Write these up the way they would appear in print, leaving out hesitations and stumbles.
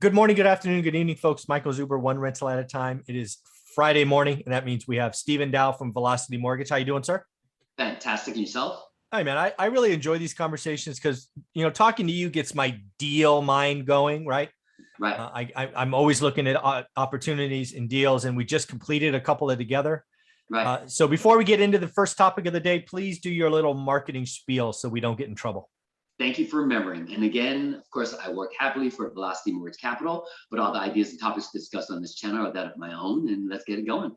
Good morning, good afternoon, good evening, folks. Michael Zuber, one rental at a time. It is Friday morning, and that means we have Stephen Dow from Velocity Mortgage. How you doing, sir? Fantastic. And yourself? Hi, man. I really enjoy these conversations because, talking to you gets my deal mind going, right? Right. I'm always looking at opportunities and deals, and we just completed a couple of together. Right. So before we get into the first topic of the day, please do your little marketing spiel so we don't get in trouble. Thank you for remembering. And again, of course, I work happily for Velocity Mortgage Capital, but all the ideas and topics discussed on this channel are that of my own, and let's get it going.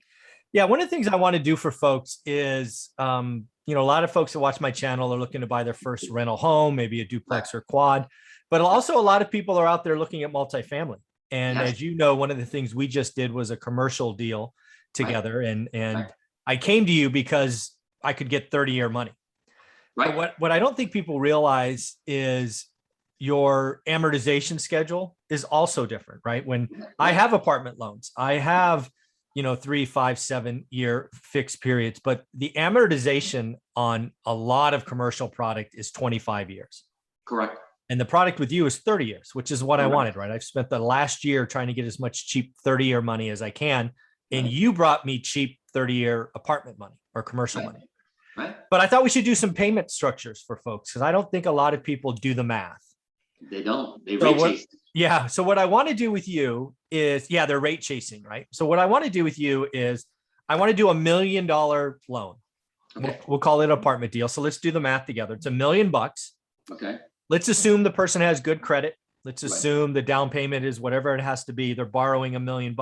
Yeah, one of the things I want to do for folks is, a lot of folks that watch my channel are looking to buy their first rental home, maybe a duplex or quad, but also a lot of people are out there looking at multifamily. And as you know, one of the things we just did was a commercial deal together, and I came to you because I could get 30-year money. Right. But what I don't think people realize is your amortization schedule is also different, right? When I have apartment loans, I have 3, 5, 7-year fixed periods, but the amortization on a lot of commercial product is 25 years. Correct. And the product with you is 30 years, which is what I wanted, right? I've spent the last year trying to get as much cheap 30-year money as I can. And you brought me cheap 30-year apartment money or commercial money. Right. But I thought we should do some payment structures for folks because I don't think a lot of people do the math. They don't. They rate chase. Yeah. So what I want to do with you is, they're rate chasing, right? So what I want to do with you is I want to do $1 million loan. Okay. We'll call it an apartment deal. So let's do the math together. It's $1 million. Okay. Let's assume the person has good credit. Let's assume the down payment is whatever it has to be. They're borrowing $1 million.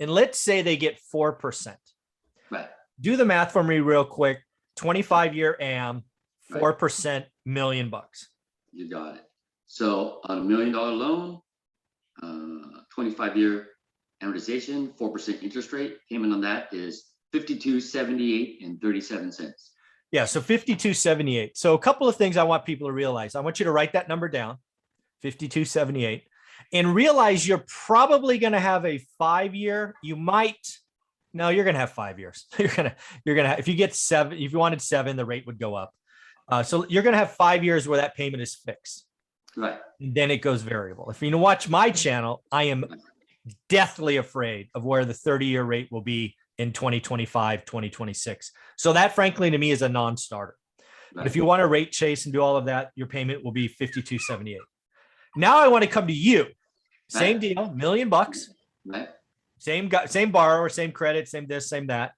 And let's say they get 4%. Right. Do the math for me real quick. 25-year AM, 4%, $1 million. You got it. So on $1 million loan, 25-year amortization, 4% interest rate. Payment on that is $52.78 and 37 cents. Yeah, so $52.78. So a couple of things I want people to realize. I want you to write that number down, $52.78, and realize you're probably going to have a 5-year. No, you're going to have 5 years. You're going to have, if you get 7, if you wanted 7, the rate would go up. So you're going to have 5 years where that payment is fixed. Right. And then it goes variable. If you watch my channel, I am deathly afraid of where the 30-year rate will be in 2025, 2026. So that, frankly, to me is a non-starter. But if you want to rate chase and do all of that, your payment will be $52.78. Now I want to come to you. Same deal, $1 million. Right. Same borrower, same credit, same this, same that.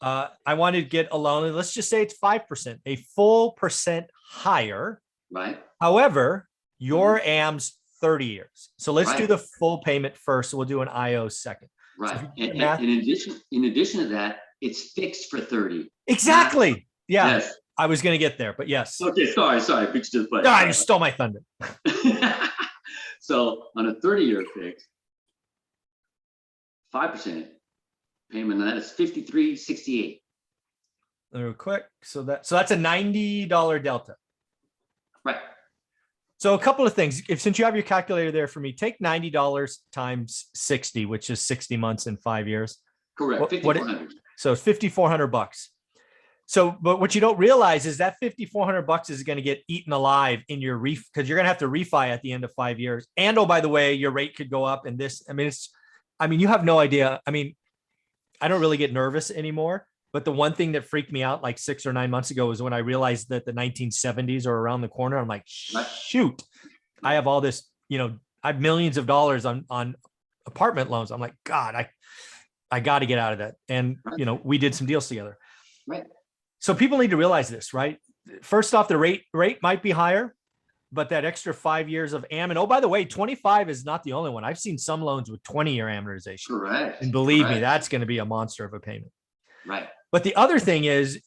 I want to get a loan, and let's just say it's 5%, a full percent higher. Right. However, your AM's 30 years. So let's do the full payment first. So we'll do an IO second. Right. So and in addition to that, it's fixed for 30. Exactly. Yeah. Yes. I was going to get there, but yes. Okay. Sorry. Fixed to the play. No, you stole my thunder. So on a 30-year fix, 5% payment on that is $53.68. Real quick. So that's a $90 delta. Right. So a couple of things. Since you have your calculator there for me, take $90 times 60, which is 60 months and 5 years. Correct. $5,400. So it's $5,400. So, but what you don't realize is that $5,400 is going to get eaten alive in your because you're going to have to refi at the end of 5 years. And oh, by the way, your rate could go up. And you have no idea. I don't really get nervous anymore. But the one thing that freaked me out like 6 or 9 months ago was when I realized that the 1970s are around the corner. I'm like, shoot, I have all this, I have millions of dollars on apartment loans. I'm like, God, I got to get out of that. And, we did some deals together. Right. So people need to realize this, right? First off, the rate might be higher, but that extra 5 years of AM, and oh, by the way, 25 is not the only one. I've seen some loans with 20-year amortization. Correct. And believe me, that's going to be a monster of a payment. Right. But the other thing is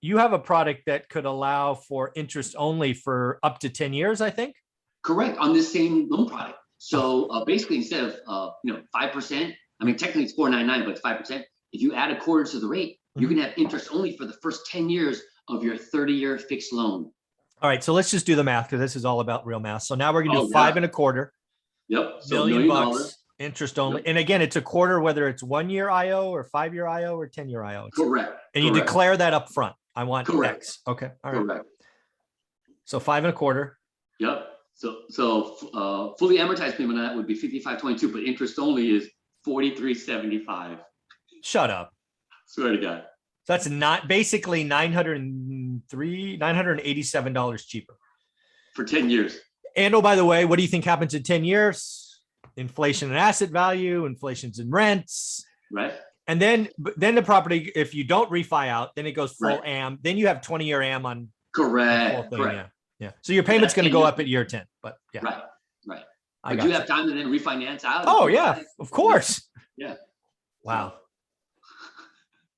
you have a product that could allow for interest only for up to 10 years, I think. Correct. On this same loan product. So basically, instead of 5%, technically it's 4.99, but it's 5%. If you add a quarter to the rate, you can have interest only for the first 10 years of your 30-year fixed loan. All right. So let's just do the math because this is all about real math. So now we're going to do 5.25. Yep. So $1 million. Interest only. Yep. And again, it's a quarter, whether it's 1-year IO or 5-year IO or 10-year IO. Correct. And you declare that up front. I want Correct. X. Okay. All right. Correct. So 5.25. Yep. So fully amortized payment on that would be 55.22, but interest only is 43.75. Shut up. Swear to God. So that's not basically $987 cheaper for 10 years. And oh, by the way, what do you think happens in 10 years? Inflation in asset value, inflation's in rents. Right. And then the property, if you don't refi out, then it goes full AM. Then you have 20-year AM on. Correct. Thing, correct. Yeah. So your payment's going to go up at year 10, but yeah. Right. But you have time to then refinance out. Oh yeah, of course. Yeah. Wow.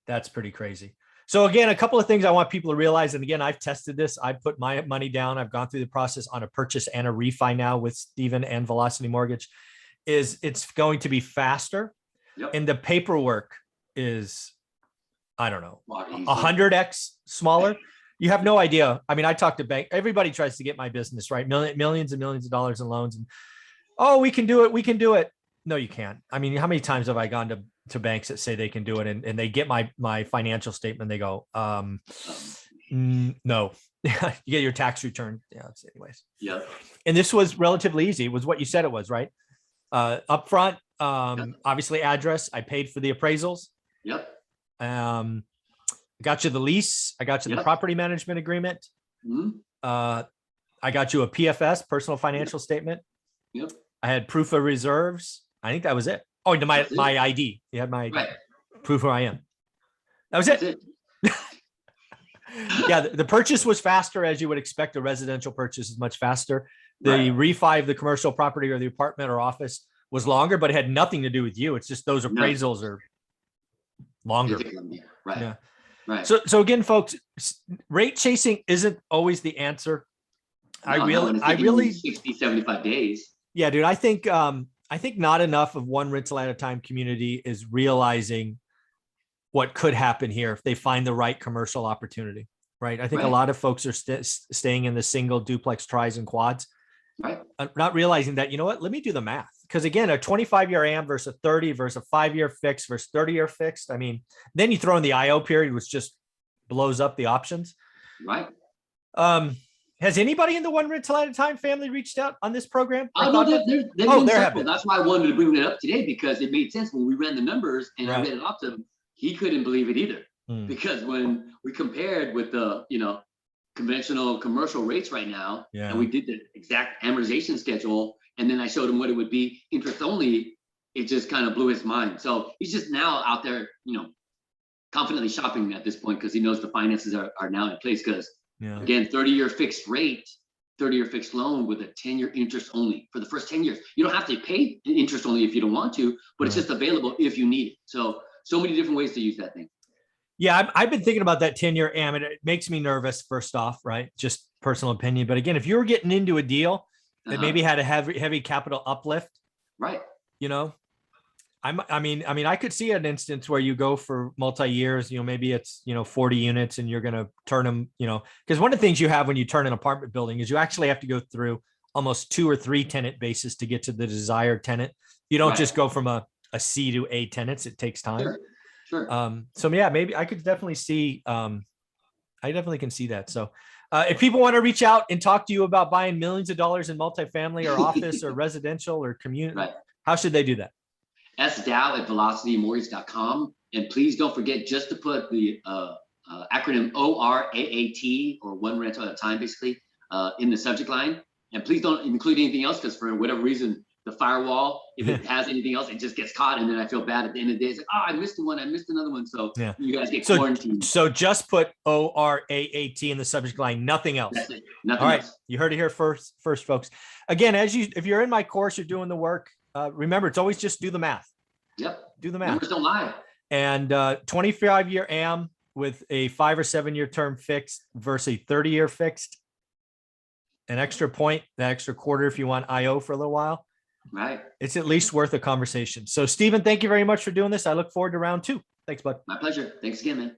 That's pretty crazy. So again, a couple of things I want people to realize. And again, I've tested this. I put my money down. I've gone through the process on a purchase and a refi now with Steven and Velocity Mortgage. It's going to be faster. Yep. And the paperwork is, I don't know, 100x smaller. You have no idea. I mean, I talk to bank. Everybody tries to get my business, right? Millions and millions of dollars in loans. And, oh, we can do it. We can do it. No, you can't. I mean, how many times have I gone to banks that say they can do it and they get my financial statement. They go, no, you get your tax return. Yeah. Anyways. Yeah. And this was relatively easy. It was what you said it was, right? Upfront, obviously address. I paid for the appraisals. Yep. Got you the lease. I got you the property management agreement. Mm-hmm. I got you a PFS, personal financial statement. Yep. I had proof of reserves. I think that was it. Oh, my ID. You had my proof who I am. That was it. Yeah, the purchase was faster, as you would expect. A residential purchase is much faster. The refi of the commercial property or the apartment or office was longer, but it had nothing to do with you. It's just those appraisals are longer. Right. Yeah. Right. So again, folks, rate chasing isn't always the answer. I really 60, 75 days. Yeah, dude. I think not enough of one rental at a time community is realizing what could happen here if they find the right commercial opportunity, right? I think a lot of folks are staying in the single, duplex, tris, and quads, right? Not realizing that, you know what, let me do the math. Because again, a 25-year AM versus a 30 versus a 5-year fixed versus 30-year fixed. I mean, then you throw in the IO period, which just blows up the options. Right. Has anybody in the one rental at a time family reached out on this program? There have been. That's why I wanted to bring that up today, because it made sense when we ran the numbers and I read it off to him. He couldn't believe it either, because when we compared with the conventional commercial rates right now, and we did the exact amortization schedule, and then I showed him what it would be interest only, it just kind of blew his mind. So he's just now out there, confidently shopping at this point, because he knows the finances are now in place. Because again, 30-year fixed rate, 30-year fixed loan with a 10-year interest only for the first 10 years. You don't have to pay interest only if you don't want to, but it's just available if you need it. So many different ways to use that thing. Yeah, I've been thinking about that 10-year AM, and it makes me nervous, first off, right? Just personal opinion. But again, if you were getting into a deal that maybe had a heavy capital uplift, right? I mean, I could see an instance where you go for multi-years, maybe it's, 40 units and you're going to turn them, because one of the things you have when you turn an apartment building is you actually have to go through almost 2 or 3 tenant bases to get to the desired tenant. You don't just go from a C to A tenants. It takes time. Sure. So yeah, maybe I could definitely see, I definitely can see that. So if people want to reach out and talk to you about buying millions of dollars in multifamily or office or residential or community, how should they do that? sdow@velocitymortgage.com. And please don't forget just to put the acronym ORAAT, or one rental at a time, basically, in the subject line. And please don't include anything else, because for whatever reason, the firewall, if it has anything else, it just gets caught. And then I feel bad at the end of the day. It's like, oh, I missed one. I missed another one. So you guys get quarantined. So just put ORAAT in the subject line, nothing else. That's it. Nothing All right. else. You heard it here first, folks. Again, if you're in my course, you're doing the work. Remember, it's always just do the math. Yep. Do the math. Numbers don't lie. And 25-year AM with a 5 or 7 year term fixed versus a 30-year fixed. An extra point, the extra quarter if you want IO for a little while. Right. It's at least worth a conversation. So, Steven, thank you very much for doing this. I look forward to round 2. Thanks, bud. My pleasure. Thanks again, man.